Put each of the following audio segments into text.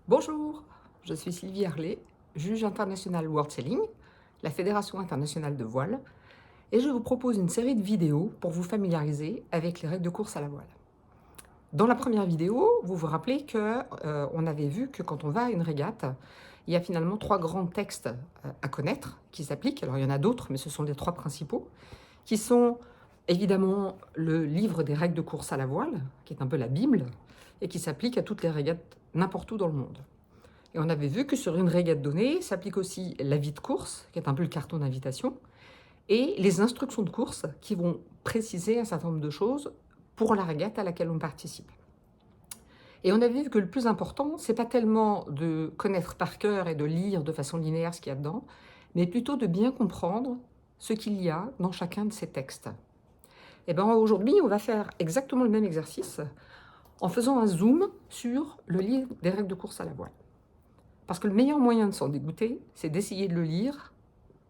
Bonjour, je suis Sylvie Harlet, juge international World Sailing, la Fédération internationale de voile, et je vous propose une série de vidéos pour vous familiariser avec les règles de course à la voile. Dans la première vidéo, vous vous rappelez qu'on avait vu que quand on va à une régate, il y a finalement trois grands textes à connaître qui s'appliquent. Alors il y en a d'autres, mais ce sont les trois principaux, qui sont évidemment le livre des règles de course à la voile, qui est un peu la Bible, et qui s'applique à toutes les régates n'importe où dans le monde. Et on avait vu que sur une régate donnée s'applique aussi l'avis de course, qui est un peu le carton d'invitation, et les instructions de course qui vont préciser un certain nombre de choses pour la régate à laquelle on participe. Et on avait vu que le plus important, c'est pas tellement de connaître par cœur et de lire de façon linéaire ce qu'il y a dedans, mais plutôt de bien comprendre ce qu'il y a dans chacun de ces textes. Et bien aujourd'hui, on va faire exactement le même exercice en faisant un zoom sur le livre des règles de course à la voile. Parce que le meilleur moyen de s'en dégoûter, c'est d'essayer de le lire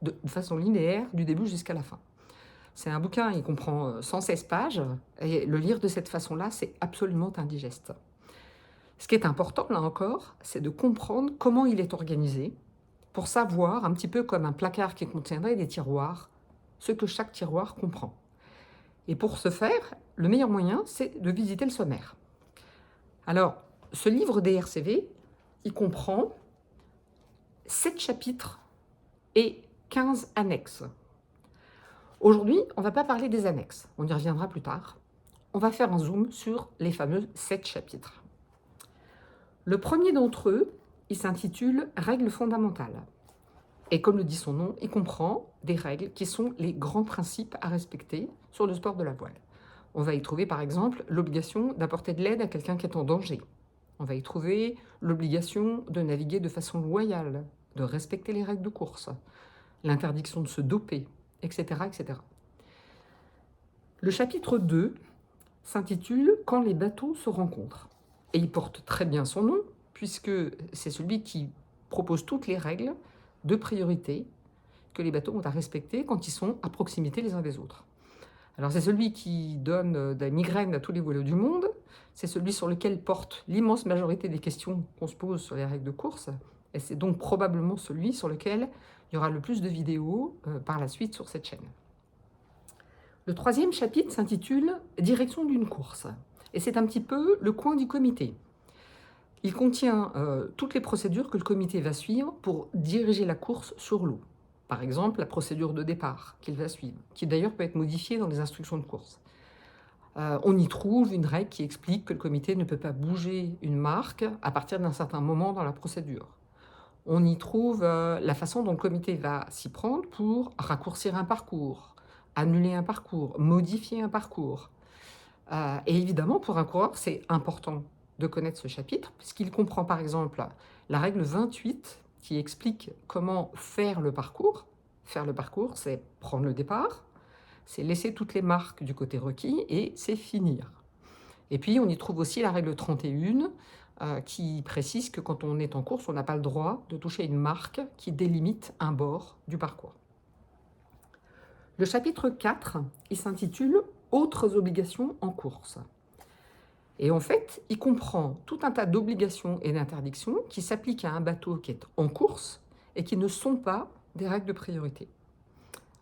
de façon linéaire, du début jusqu'à la fin. C'est un bouquin, il comprend 116 pages, et le lire de cette façon-là, c'est absolument indigeste. Ce qui est important, là encore, c'est de comprendre comment il est organisé, pour savoir, un petit peu comme un placard qui contiendrait des tiroirs, ce que chaque tiroir comprend. Et pour ce faire, le meilleur moyen, c'est de visiter le sommaire. Alors, ce livre des RCV, il comprend 7 chapitres et 15 annexes. Aujourd'hui, on ne va pas parler des annexes, on y reviendra plus tard. On va faire un zoom sur les fameux 7 chapitres. Le premier d'entre eux, il s'intitule « Règles fondamentales ». Et comme le dit son nom, il comprend des règles qui sont les grands principes à respecter sur le sport de la voile. On va y trouver par exemple l'obligation d'apporter de l'aide à quelqu'un qui est en danger. On va y trouver l'obligation de naviguer de façon loyale, de respecter les règles de course, l'interdiction de se doper, etc., etc. Le chapitre 2 s'intitule « Quand les bateaux se rencontrent ». Et il porte très bien son nom, puisque c'est celui qui propose toutes les règles de priorité que les bateaux ont à respecter quand ils sont à proximité les uns des autres. Alors c'est celui qui donne des migraines à tous les voileux du monde, c'est celui sur lequel porte l'immense majorité des questions qu'on se pose sur les règles de course, et c'est donc probablement celui sur lequel il y aura le plus de vidéos par la suite sur cette chaîne. Le troisième chapitre s'intitule « Direction d'une course ». Et c'est un petit peu le coin du comité. Il contient toutes les procédures que le comité va suivre pour diriger la course sur l'eau. Par exemple, la procédure de départ qu'il va suivre, qui d'ailleurs peut être modifiée dans les instructions de course. On y trouve une règle qui explique que le comité ne peut pas bouger une marque à partir d'un certain moment dans la procédure. On y trouve la façon dont le comité va s'y prendre pour raccourcir un parcours, annuler un parcours, modifier un parcours. Et évidemment, pour un coureur, c'est important de connaître ce chapitre, puisqu'il comprend par exemple la règle 28 qui explique comment faire le parcours. Faire le parcours, c'est prendre le départ, c'est laisser toutes les marques du côté requis et c'est finir. Et puis on y trouve aussi la règle 31 qui précise que quand on est en course, on n'a pas le droit de toucher une marque qui délimite un bord du parcours. Le chapitre 4, il s'intitule « Autres obligations en course ». Et en fait, il comprend tout un tas d'obligations et d'interdictions qui s'appliquent à un bateau qui est en course et qui ne sont pas des règles de priorité.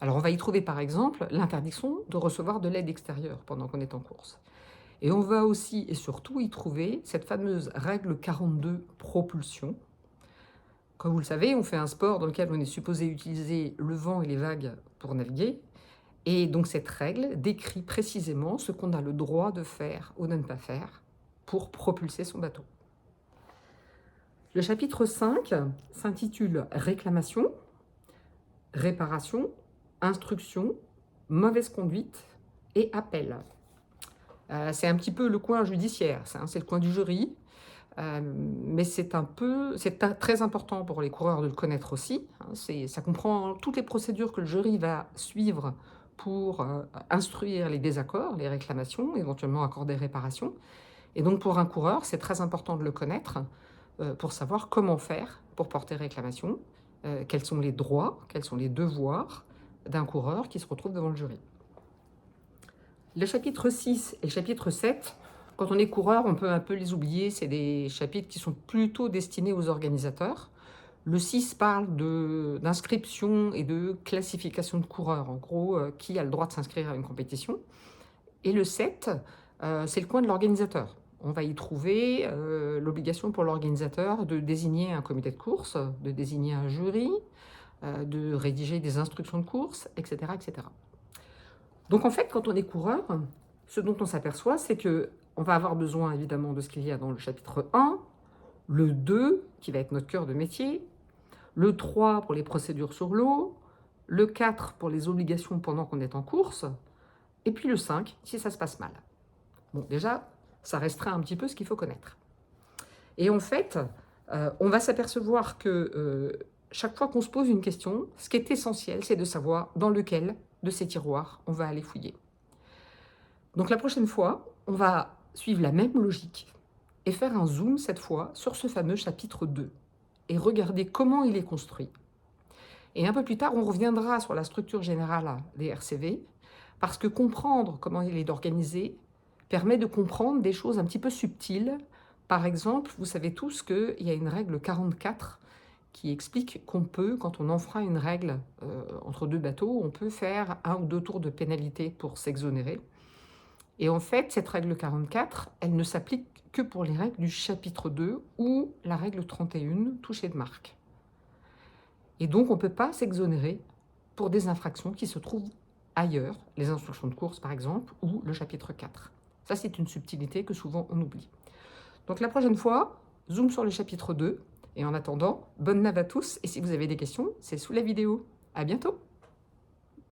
Alors on va y trouver par exemple l'interdiction de recevoir de l'aide extérieure pendant qu'on est en course. Et on va aussi et surtout y trouver cette fameuse règle 42 propulsion. Comme vous le savez, on fait un sport dans lequel on est supposé utiliser le vent et les vagues pour naviguer. Et donc cette règle décrit précisément ce qu'on a le droit de faire ou de ne pas faire pour propulser son bateau. Le chapitre 5 s'intitule « Réclamation, réparation, instruction, mauvaise conduite et appel ». C'est un petit peu le coin judiciaire, c'est le coin du jury, mais c'est très important pour les coureurs de le connaître aussi. Ça comprend toutes les procédures que le jury va suivre pour instruire les désaccords, les réclamations, éventuellement accorder réparation. Et donc pour un coureur, c'est très important de le connaître pour savoir comment faire pour porter réclamation, quels sont les droits, quels sont les devoirs d'un coureur qui se retrouve devant le jury. Le chapitre 6 et le chapitre 7 Quand on est coureur, on peut un peu les oublier, c'est des chapitres qui sont plutôt destinés aux organisateurs. Le 6 parle d'inscription et de classification de coureurs, en gros, qui a le droit de s'inscrire à une compétition. Et le 7, c'est le coin de l'organisateur. On va y trouver l'obligation pour l'organisateur de désigner un comité de course, de désigner un jury, de rédiger des instructions de course, etc., etc. Donc en fait, quand on est coureur, ce dont on s'aperçoit, c'est qu'on va avoir besoin évidemment de ce qu'il y a dans le chapitre 1, le 2, qui va être notre cœur de métier, le 3 pour les procédures sur l'eau, le 4 pour les obligations pendant qu'on est en course, et puis le 5 si ça se passe mal. Bon, déjà, ça restreint un petit peu ce qu'il faut connaître. Et en fait, on va s'apercevoir que chaque fois qu'on se pose une question, ce qui est essentiel, c'est de savoir dans lequel de ces tiroirs on va aller fouiller. Donc la prochaine fois, on va suivre la même logique et faire un zoom cette fois sur ce fameux chapitre 2 et regarder comment il est construit. Et un peu plus tard, on reviendra sur la structure générale des RCV parce que comprendre comment il est organisé permet de comprendre des choses un petit peu subtiles. Par exemple, vous savez tous qu'il y a une règle 44 qui explique qu'on peut, quand on enfreint une règle entre deux bateaux, on peut faire 1 ou 2 tours de pénalité pour s'exonérer. Et en fait, cette règle 44, elle ne s'applique que pour les règles du chapitre 2 ou la règle 31, toucher de marque. Et donc, on ne peut pas s'exonérer pour des infractions qui se trouvent ailleurs, les instructions de course par exemple, ou le chapitre 4. Ça, c'est une subtilité que souvent on oublie. Donc la prochaine fois, zoom sur le chapitre 2. Et en attendant, bonne nave à tous. Et si vous avez des questions, c'est sous la vidéo. À bientôt!